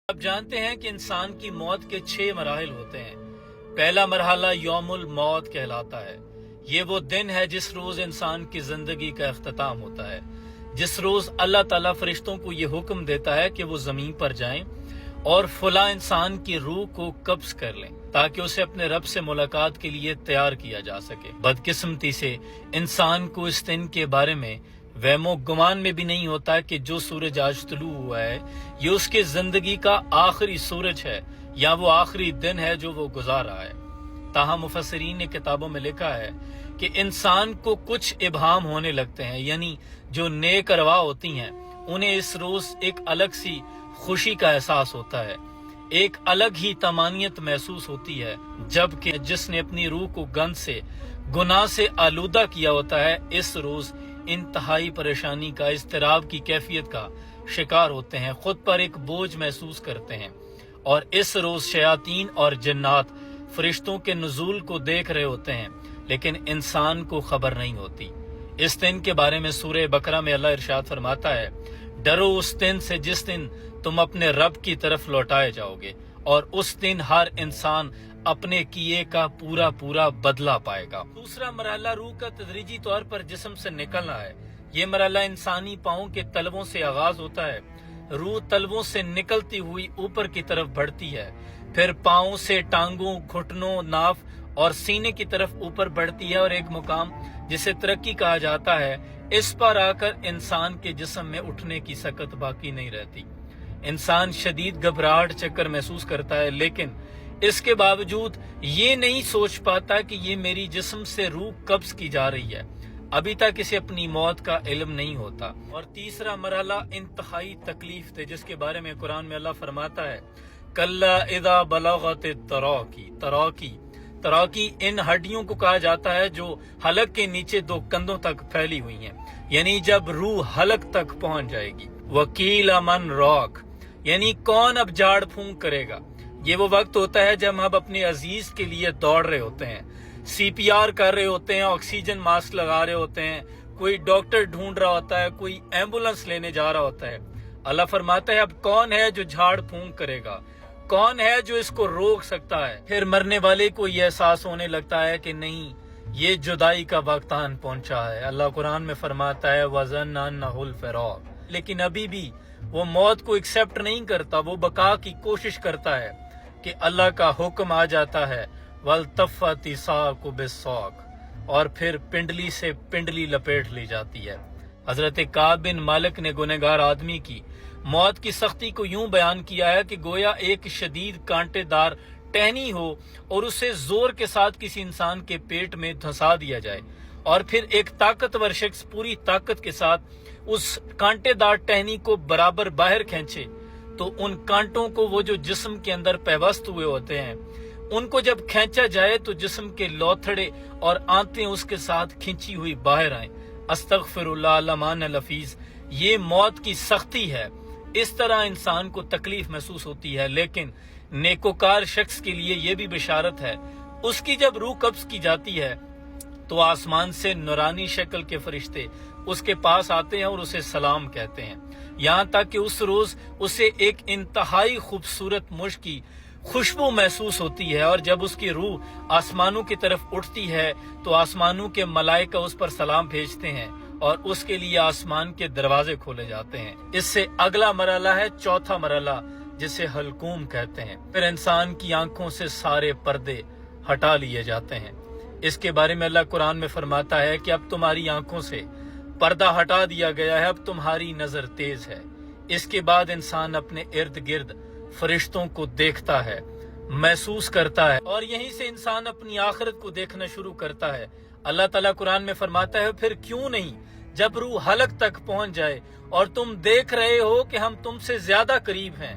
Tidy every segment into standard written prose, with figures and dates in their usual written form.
آپ جانتے ہیں کہ انسان کی موت کے 6 مراحل ہوتے ہیں۔ پہلا مرحلہ یوم الموت کہلاتا ہے۔ یہ وہ دن ہے جس روز انسان کی زندگی کا اختتام ہوتا ہے، جس روز اللہ تعالیٰ فرشتوں کو یہ حکم دیتا ہے کہ وہ زمین پر جائیں اور فلاں انسان کی روح کو قبض کر لیں تاکہ اسے اپنے رب سے ملاقات کے لیے تیار کیا جا سکے۔ بدقسمتی سے انسان کو اس دن کے بارے میں وہم و گمان میں بھی نہیں ہوتا کہ جو سورج آج طلوع ہوا ہے یہ اس کے زندگی کا آخری سورج ہے یا وہ آخری دن ہے جو وہ گزار رہا ہے۔ تاہم مفسرین نے کتابوں میں لکھا ہے کہ انسان کو کچھ ابہام ہونے لگتے ہیں، یعنی جو نیک ارواح ہوتی ہیں انہیں اس روز ایک الگ سی خوشی کا احساس ہوتا ہے، ایک الگ ہی طمانینت محسوس ہوتی ہے، جبکہ جس نے اپنی روح کو گند سے گناہ سے آلودہ کیا ہوتا ہے اس روز انتہائی پریشانی کا، اضطراب کی کیفیت کا شکار ہوتے ہیں، خود پر ایک بوجھ محسوس کرتے ہیں، اور اس روز شیاطین اور جنات فرشتوں کے نزول کو دیکھ رہے ہوتے ہیں لیکن انسان کو خبر نہیں ہوتی۔ اس دن کے بارے میں سورہ بقرہ میں اللہ ارشاد فرماتا ہے، ڈرو اس دن سے جس دن تم اپنے رب کی طرف لوٹائے جاؤ گے، اور اس دن ہر انسان اپنے کیے کا پورا پورا بدلہ پائے گا۔ دوسرا مرحلہ روح کا تدریجی طور پر جسم سے نکلنا ہے۔ یہ مرحلہ انسانی پاؤں کے تلووں سے آغاز ہوتا ہے۔ روح تلووں سے نکلتی ہوئی اوپر کی طرف بڑھتی ہے، پھر پاؤں سے ٹانگوں، گھٹنوں، ناف اور سینے کی طرف اوپر بڑھتی ہے، اور ایک مقام جسے ترقی کہا جاتا ہے اس پر آ کر انسان کے جسم میں اٹھنے کی سکت باقی نہیں رہتی۔ انسان شدید گھبراہٹ چکر محسوس کرتا ہے، لیکن اس کے باوجود یہ نہیں سوچ پاتا کہ یہ میری جسم سے روح قبض کی جا رہی ہے، ابھی تک اسے اپنی موت کا علم نہیں ہوتا۔ اور تیسرا مرحلہ انتہائی تکلیف دہ جس کے بارے میں قرآن میں اللہ فرماتا ہے، کلا اذا بلغت التراقی۔ تراقی ان ہڈیوں کو کہا جاتا ہے جو حلق کے نیچے 2 کندھوں تک پھیلی ہوئی ہیں، یعنی جب روح حلق تک پہنچ جائے گی۔ وکیل من راک، یعنی کون اب جھاڑ پھونک کرے گا۔ یہ وہ وقت ہوتا ہے جب ہم اپنے عزیز کے لیے دوڑ رہے ہوتے ہیں، سی پی آر کر رہے ہوتے ہیں، آکسیجن ماسک لگا رہے ہوتے ہیں، کوئی ڈاکٹر ڈھونڈ رہا ہوتا ہے، کوئی ایمبولنس لینے جا رہا ہوتا ہے۔ اللہ فرماتا ہے اب کون ہے جو جھاڑ پھونک کرے گا، کون ہے جو اس کو روک سکتا ہے۔ پھر مرنے والے کو یہ احساس ہونے لگتا ہے کہ نہیں، یہ جدائی کا وقت آن پہنچا ہے۔ اللہ قرآن میں فرماتا ہے وَظَنَّ أَنَّهُ الْفِرَاقُ، لیکن ابھی بھی وہ موت کو ایکسیپٹ نہیں کرتا، وہ بقا کی کوشش کرتا ہے کہ اللہ کا حکم آ جاتا ہے وَالْتَفَّتِ السَّاقُ بِالسَّاقِ، اور پھر پنڈلی سے پنڈلی لپیٹ لی جاتی ہے۔ حضرت کعب بن مالک نے گنہگار آدمی کی موت کی سختی کو یوں بیان کیا ہے کہ گویا ایک شدید کانٹے دار ٹہنی ہو اور اسے زور کے ساتھ کسی انسان کے پیٹ میں دھنسا دیا جائے، اور پھر ایک طاقتور شخص پوری طاقت کے ساتھ اس کانٹے دار ٹہنی کو برابر باہر کھینچے تو ان کانٹوں کو وہ جو جسم کے اندر پیوست ہوئے ہوتے ہیں ان کو جب کھینچا جائے تو جسم کے لوتھڑے اور آنتیں اس کے ساتھ کھینچی ہوئی باہر آئیں۔ استغفر اللہ لمان لفیظ، یہ موت کی سختی ہے۔ اس طرح انسان کو تکلیف محسوس ہوتی ہے، لیکن نیکوکار شخص کے لیے یہ بھی بشارت ہے، اس کی جب روح قبض کی جاتی ہے تو آسمان سے نورانی شکل کے فرشتے اس کے پاس آتے ہیں اور اسے سلام کہتے ہیں، یہاں تک کہ اس روز اسے ایک انتہائی خوبصورت مشک کی خوشبو محسوس ہوتی ہے، اور جب اس کی روح آسمانوں کی طرف اٹھتی ہے تو آسمانوں کے ملائکہ اس پر سلام بھیجتے ہیں اور اس کے لیے آسمان کے دروازے کھولے جاتے ہیں۔ اس سے اگلا مرحلہ ہے چوتھا مرحلہ جسے حلقوم کہتے ہیں۔ پھر انسان کی آنکھوں سے سارے پردے ہٹا لیے جاتے ہیں۔ اس کے بارے میں اللہ قرآن میں فرماتا ہے کہ اب تمہاری آنکھوں سے پردہ ہٹا دیا گیا ہے، اب تمہاری نظر تیز ہے۔ اس کے بعد انسان اپنے ارد گرد فرشتوں کو دیکھتا ہے، محسوس کرتا ہے، اور یہیں سے انسان اپنی آخرت کو دیکھنا شروع کرتا ہے۔ اللہ تعالیٰ قرآن میں فرماتا ہے پھر کیوں نہیں، جب روح حلق تک پہنچ جائے اور تم دیکھ رہے ہو کہ ہم تم سے زیادہ قریب ہیں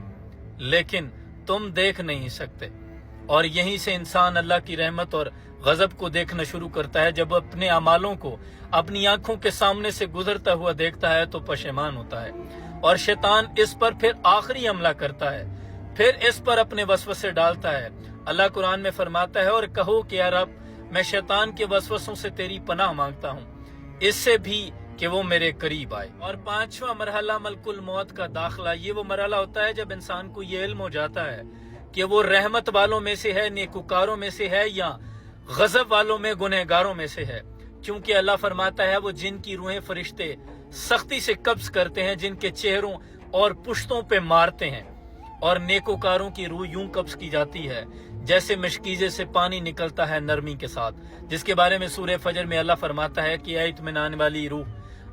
لیکن تم دیکھ نہیں سکتے، اور یہیں سے انسان اللہ کی رحمت اور غضب کو دیکھنا شروع کرتا ہے۔ جب اپنے اعمالوں کو اپنی آنکھوں کے سامنے سے گزرتا ہوا دیکھتا ہے تو پشیمان ہوتا ہے، اور شیطان اس پر پھر آخری حملہ کرتا ہے، پھر اس پر اپنے وسوسے ڈالتا ہے۔ اللہ قرآن میں فرماتا ہے اور کہو کہ اے رب، میں شیطان کے وسوسوں سے تیری پناہ مانگتا ہوں، اس سے بھی کہ وہ میرے قریب آئے۔ اور پانچواں مرحلہ ملکل موت کا داخلہ، یہ وہ مرحلہ ہوتا ہے جب انسان کو یہ علم ہو جاتا ہے کہ وہ رحمت والوں میں سے ہے، نیکوکاروں میں سے ہے، یا غضب والوں میں، گنہگاروں میں سے ہے۔ کیونکہ اللہ فرماتا ہے وہ جن کی روحیں فرشتے سختی سے قبض کرتے ہیں، جن کے چہروں اور پشتوں پہ مارتے ہیں، اور نیکوکاروں کی روح یوں قبض کی جاتی ہے جیسے مشکیزے سے پانی نکلتا ہے نرمی کے ساتھ، جس کے بارے میں سورہ فجر میں اللہ فرماتا ہے کہ اے اطمینان والی روح،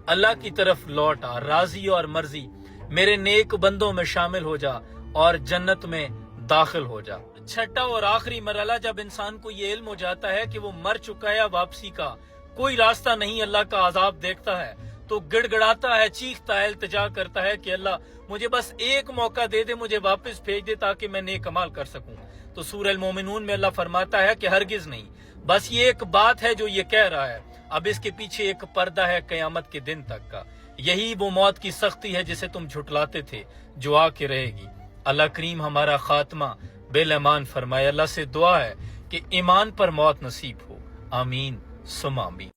اللہ کی طرف لوٹ آ، راضی اور مرضی میرے نیک بندوں میں شامل ہو جا اور جنت میں داخل ہو جا۔ چھٹا اور آخری مرحلہ جب انسان کو یہ علم ہو جاتا ہے کہ وہ مر چکا ہے، واپسی کا کوئی راستہ نہیں، اللہ کا عذاب دیکھتا ہے تو گڑ گڑاتا ہے، چیختا ہے، التجا کرتا ہے کہ اللہ مجھے بس ایک موقع دے دے، مجھے واپس بھیج دے تاکہ میں نیک عمل کر سکوں۔ تو سورہ المومنون میں اللہ فرماتا ہے کہ ہرگز نہیں، بس یہ ایک بات ہے جو یہ کہہ رہا ہے، اب اس کے پیچھے ایک پردہ ہے قیامت کے دن تک کا، یہی وہ موت کی سختی ہے جسے تم جھٹلاتے تھے جو آ کے رہے گی۔ اللہ کریم ہمارا خاتمہ بالایمان فرمائے۔ اللہ سے دعا ہے کہ ایمان پر موت نصیب ہو، آمین ثم آمین۔